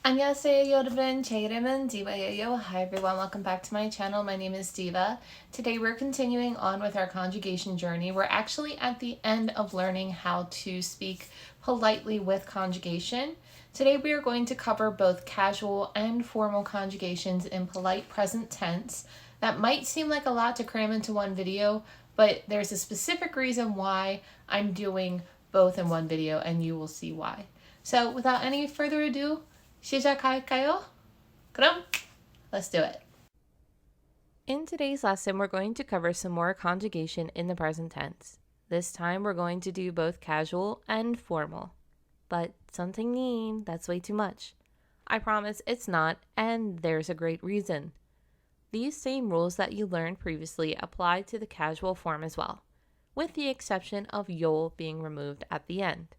안녕하세요 여러분, 제 이름은 Diva예요. Hi everyone, welcome back to my channel. My name is Diva. Today we're continuing on with our conjugation journey. We're actually at the end of learning how to speak politely with conjugation. Today we are going to cover both casual and formal conjugations in polite present tense. That might seem like a lot to cram into one video, but there's a specific reason why I'm doing both in one video, and you will see why. So without any further ado, 시작할까요? 그럼 let's do it. In today's lesson, we're going to cover some more conjugation in the present tense. This time, we're going to do both casual and formal. But something mean, that's way too much. I promise it's not, and there's a great reason. These same rules that you learned previously apply to the casual form as well, with the exception of yo being removed at the end.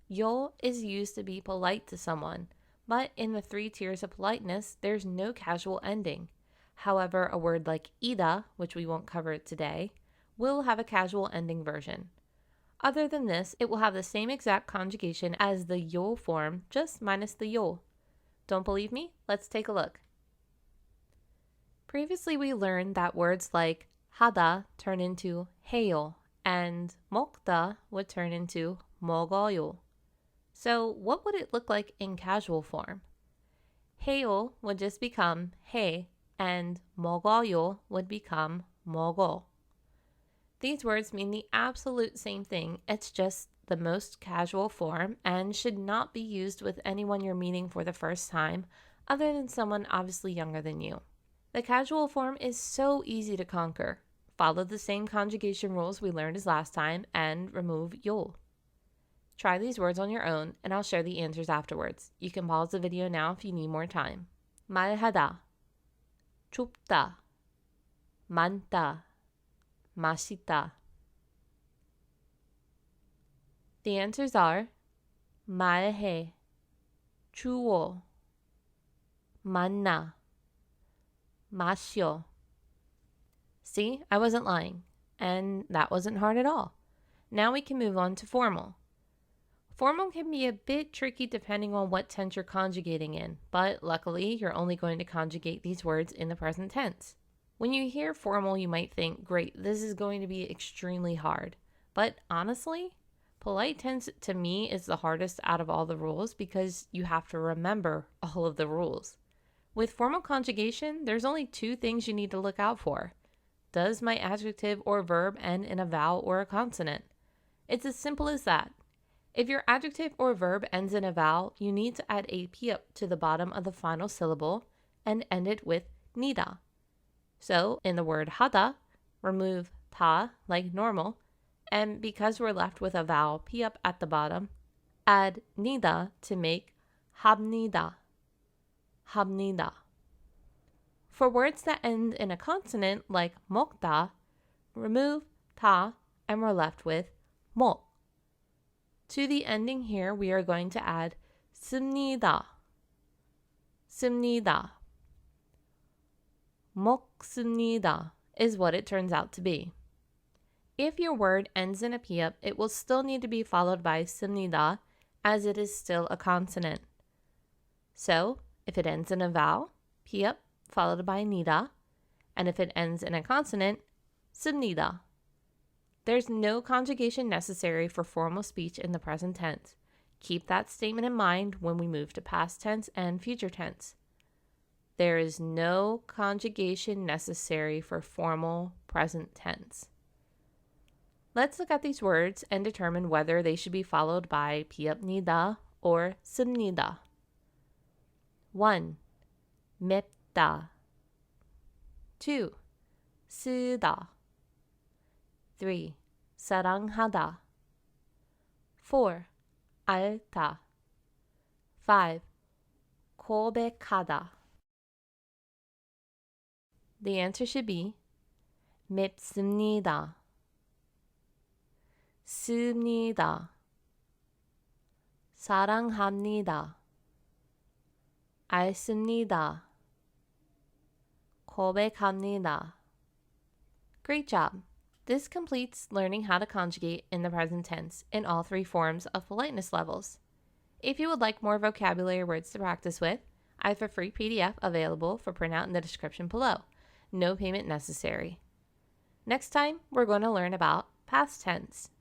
Yo is used to be polite to someone, but in the 3 tiers of politeness, there's no casual ending. However, a word like ida, which we won't cover today, will have a casual ending version. Other than this, it will have the same exact conjugation as the yo form, just minus the yo. Don't believe me? Let's take a look. Previously, we learned that words like 하다 turn into 해요, and 먹다 would turn into 먹어요. So what would it look like in casual form? 해요 would just become 해, and 먹어요 would become 먹어. These words mean the absolute same thing, it's just the most casual form and should not be used with anyone you're meeting for the first time, other than someone obviously younger than you. The casual form is so easy to conquer. Follow the same conjugation rules we learned as last time and remove yo. Try these words on your own, and I'll share the answers afterwards. You can pause the video now if you need more time. 말하다, 춥다, 많다, 맛있다. The answers are 말해, 추워, 많나, 마셔. See, I wasn't lying, and that wasn't hard at all. Now we can move on to formal. Formal can be a bit tricky depending on what tense you're conjugating in, but luckily you're only going to conjugate these words in the present tense. When you hear formal, you might think, great, this is going to be extremely hard. But honestly, polite tense to me is the hardest out of all the rules because you have to remember all of the rules. With formal conjugation, there's only 2 things you need to look out for. Does my adjective or verb end in a vowel or a consonant? It's as simple as that. If your adjective or verb ends in a vowel, you need to add a p to the bottom of the final syllable and end it with nida. So, in the word 하다, remove ta like normal, and because we're left with a vowel p at the bottom, add nida to make 합니다, 합니다. For words that end in a consonant like 먹다, remove ta and we're left with 먹. To the ending here, we are going to add 씁니다, 씁니다. 먹습니다 is what it turns out to be. If your word ends in a p, it will still need to be followed by 씁니다, as it is still a consonant. So, if it ends in a vowel, p followed by nida, and if it ends in a consonant, 씁니다. There's no conjugation necessary for formal speech in the present tense. Keep that statement in mind when we move to past tense and future tense. There is no conjugation necessary for formal present tense. Let's look at these words and determine whether they should be followed by 니다 or 씁니다. 1. 맵다. 2. 쓰다. 3. 사랑하다. 4. 앓다. 5. 고백하다. The answer should be 맵습니다, 씁니다, 사랑합니다, 앓습니다, 고백합니다. Great job! This completes learning how to conjugate in the present tense in all 3 forms of politeness levels. If you would like more vocabulary words to practice with, I have a free PDF available for printout in the description below. No payment necessary. Next time, we're going to learn about past tense.